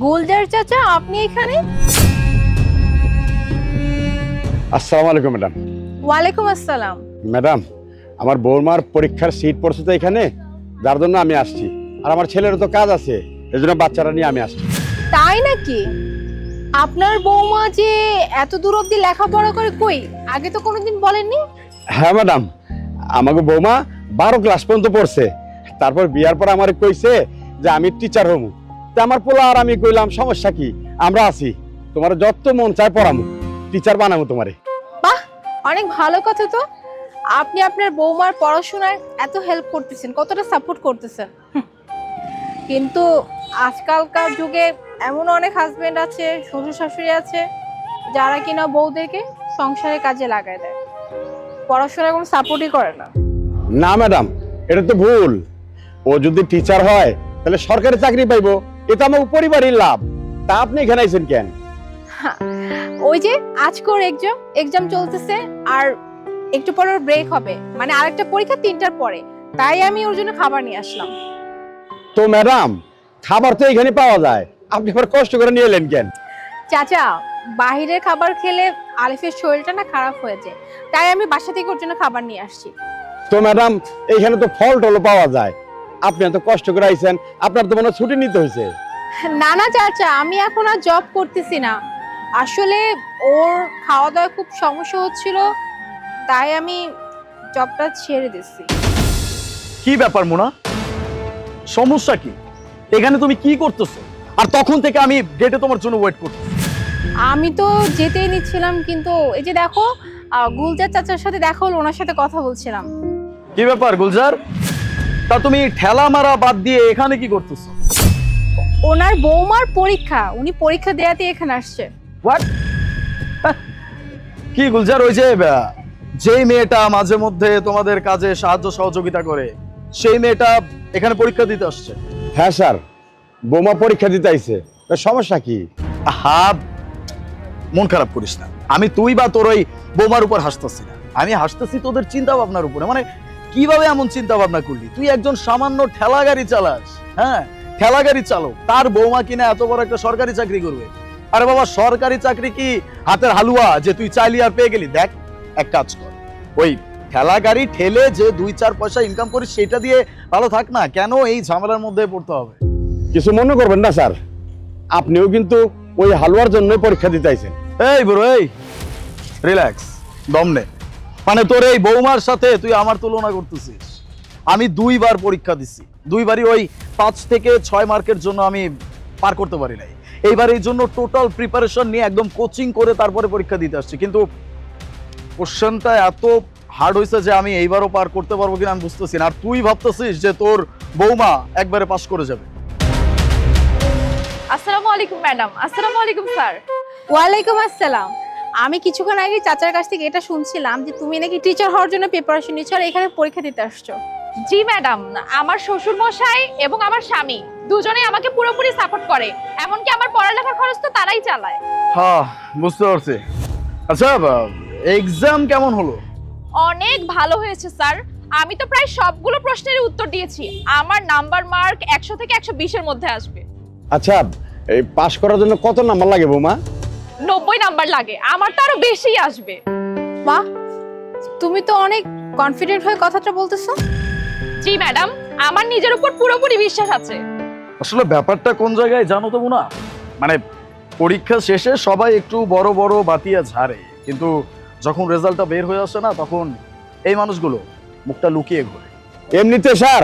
গুলজার চাচা, আপনি এখানে? আসসালামু আলাইকুম ম্যাডাম। ওয়ালাইকুম আসসালাম। ম্যাডাম, আমার বৌমার পরীক্ষার সিট পড়ছে তো এখানে, যার জন্য আমি আসছি। আর আমার ছেলেরও তো কাজ আছে, এই জন্য বাচ্চারা নিয়ে আমি আসছি। তাই নাকি? আপনার বৌমা যে এত দূর অব্দি লেখাপড়া করে, কই আগে তো কোনোদিন বলেননি। হ্যাঁ ম্যাডাম, আমাকে বৌমা 12 ক্লাস পর্যন্ত পড়ছে। তারপর বিয়ার পর আমার কইছে যে আমি টিচার হমু। তা আমার পোলা আর আমি কইলাম সমস্যা কি, আমরা আছি, তোমার যত মন চায় পড়ামু, টিচার বানাবো তোমারে। বাহ, অনেক ভালো কথা তো। আপনি আপনার বৌমার পড়াশোনায় এত হেল্প করতেছেন, কতটা সাপোর্ট করতেছেন। কিন্তু আজকালকার যুগে এমন অনেক হাজবেন্ড আছে, শ্বশুর শাশুড়ি আছে, যারা কিনা বউদেরকে সংসারের কাজে লাগায় দেয়, পড়াশোনায় কোনো সাপোর্টই করে না। না ম্যাডাম, এটা তো ভুল। ও যদি টিচার হয় তাহলে সরকারি চাকরি পাইবো, এটা আমার পরিবারের লাভ। তা আপনি এখানে আইছেন কেন? ওই যে আজকের এক্সাম চলতেছে, আর একটু পরে ব্রেক হবে, মানে আরেকটা পরীক্ষা 3টার পরে, তাই আমি ওর জন্য খাবার নিয়ে আসলাম। তো ম্যাডাম, খাবার তো এখানে পাওয়া যায়, আপনি আবার কষ্ট করে নিয়ে এলেন কেন? চাচা, বাহিরের খাবার খেলে আলিফের শরীরটা না খারাপ হয়ে যায়, তাই আমি বাসা থেকে ওর জন্য খাবার নিয়ে আসছি। তো ম্যাডাম, এইখানে তো ফল টলও পাওয়া যায়, আপনি এত কষ্ট করে আইছেন, আপনার তো মনে হয় ছুটি নিতে হয়েছে। না না চাচা, আমি এখন আর জব করতেছি না, আসলে ওর খাওয়া দাওয়া খুব সমস্যা হচ্ছিল, তাই আমি জবটা ছেড়ে দিচ্ছি। কি ব্যাপার মোনা, সমস্যা কি? এখানে তুমি কি করতেছো? আর তখন থেকে আমি গেটে তোমার জন্য ওয়েট করতেছি। আমি তো যেতেই নিচ্ছিলাম, কিন্তু এই যে দেখো, গুলজার চাচার সাথে দেখা হলো, ওনার সাথে কথা বলছিলাম। কি ব্যাপার গুলজার, তা তুমি ঠেলা মারা বাদ দিয়ে এখানে কি করতেছো? ওনার বৌমার পরীক্ষা, উনি পরীক্ষা দেয়াতে এখানে আসছে। হোয়াট? কি গুলজার, ওই যেই মেয়েটা মাঝে মধ্যে তোমাদের কাজে সাহায্য সহযোগিতা করে, সেই মেয়েটা এখানে পরীক্ষা দিতে আসছে? হ্যাঁ স্যার, বৌমা পরীক্ষা দিতে আইছে। তা সমস্যা কি? হা, মন খারাপ করিস না। আমি তুই বা তোর ওই বোমার উপর হাসতেছি না, আমি হাসতেছি তোদের চিন্তা ভাবনার উপরে। মানে কিভাবে এমন চিন্তা ভাবনা করলি? তুই একজন সামান্য ঠেলা গাড়ি চালাস, হ্যাঁ ঠেলা গাড়ি চালক, তার বৌমা কিনা এত বড় একটা সরকারি চাকরি করবে। আরে বাবা, সরকারি চাকরি কি হাতের হালুয়া যে তুই চাইলি আর পেয়ে গেলি? দেখ, এক কাজ কর, ওই ঠেলা গাড়ি ঠেলে যে 2-4 পয়সা ইনকাম করিস সেটা দিয়ে ভালো থাক না, কেন এই ঝামেলার মধ্যে পড়তে হবে? কিছু মনে করবেন না স্যার, আপনিও কিন্তু ওই হালুয়ার জন্যই পরীক্ষা দিতে আইছেন। এই ব্রো, এই রিল্যাক্স, দম নে। মানে তোর এই বৌমার সাথে তুই আমার তুলনা করতেছিস? আমি 2বার পরীক্ষা দিছি, 2বারই ওই 5 থেকে 6 মার্কের জন্য আমি পার করতে পারি নাই। এইবার এই জন্য টোটাল প্রিপারেশন নিয়ে একদম কোচিং করে তারপরে পরীক্ষা দিতে আসছি, কিন্তু কোশ্চেনটা এত হার্ড হয়েছে যে আমি এইবারও পার করতে পারবো কিনা আমি বুঝতেছি না। আর তুই ভাবতেছিস যে তোর বৌমা একবারে পাস করে যাবে? আসসালামু আলাইকুম ম্যাডাম। আসসালামু আলাইকুম স্যার। ওয়ালাইকুম আসসালাম। আমি কিছুক্ষণ আগে চাচার কাছ থেকে এটা শুনছিলাম যে তুমি নাকি টিচার হওয়ার জন্য প্রিপারেশন নিচ্ছ আর এখানে পরীক্ষা দিতে আসছো। জি ম্যাডাম, আমার শ্বশুর মশাই এবং আমার স্বামী দুজনেই আমাকে পুরোপুরি সাপোর্ট করে, এমনকি আমার পড়ালেখার খরচ তো তারাই চালায়। হ্যাঁ, বুঝতে পারছি। আচ্ছা, এক্সাম কেমন হলো? অনেক ভালো হয়েছে স্যার, আমি তো প্রায় সবগুলো প্রশ্নের উত্তর দিয়েছি। আমার নাম্বার মার্ক 100 থেকে 120 এর মধ্যে আসবে। আচ্ছা, এই পাস করার জন্য কত নাম্বার লাগে বৌমা? 90 নাম্বার লাগে, আমার তো আরো বেশি আসবে। বাহ, তুমি তো অনেক কনফিডেন্ট হয়ে কথাটা বলতেছো। জি ম্যাডাম, আমার নিজের উপর পুরোপুরি বিশ্বাস আছে। আসলে ব্যাপারটা কোন জায়গায় জানো তো মুনা, মানে পরীক্ষা শেষে সবাই একটু বড় বড় বাতিয়া ঝাড়ে, কিন্তু যখন রেজাল্টটা বের হয়ে আসে না, তখন এই মানুষগুলো মুখটা লুকিয়ে ঘোরে। এমনিতে স্যার,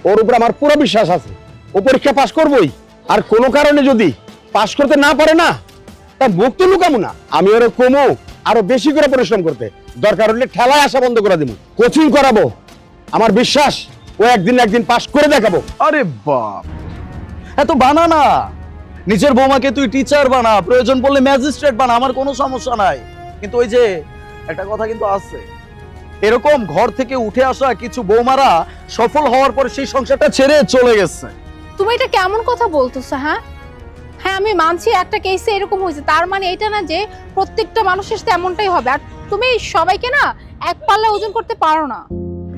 ওর উপর আমার পুরো বিশ্বাস আছে, ও পরীক্ষা পাস করবই। আর কোনো কারণে যদি পাস করতে না পারে না, তা মুখ তো লুকামো না, আমি ওর কমো আরো বেশি করে পরিশ্রম করতে, দরকার হলে ঠেলায় আসা বন্ধ করে দিব, কোচিং করাবো। আমার বিশ্বাস ও একদিন না একদিন পাস করে দেখাবো। আরে বাপ, এত বানা না, নিজের বৌমাকে তুই টিচার বানা, প্রয়োজন পড়লে ম্যাজিস্ট্রেট বানা, আমার কোনো সমস্যা নাই। কিন্তু ওই যে একটা কথা কিন্তু আছে, এরকম ঘর থেকে উঠে আসা কিছু বৌমারা সফল হওয়ার পর সেই সংসারটা ছেড়ে চলে গেছে। তুমি এটা কেমন কথা বলতেছো? হ্যাঁ হ্যাঁ, আমি মানছি একটা কেসে এরকম হয়েছে, তার মানে এটা না যে প্রত্যেকটা মানুষের সাথে এমনটাই হবে। আর তুমি সবাইকে না এক পাল্লা ওজন করতে পারো না।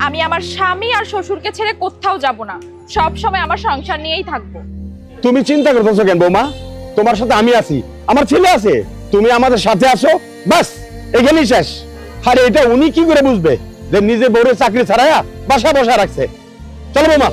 আমি আমার স্বামী আর শ্বশুরকে ছেড়ে কোথাও যাব না, সব সময় আমার সংসার নিয়েই থাকবো। তুমি চিন্তা করতেছো কেন বৌমা? তোমার সাথে আমি আছি, আমার ছেলে আছে, তুমি আমাদের সাথে আসো, বাস এখানেই শেষ। আরে এটা উনি কি করে বুঝবে যে নিজে বউরে চাকরি ছাড়াইয়া বাসা বসা রাখছে? চলো বৌমা।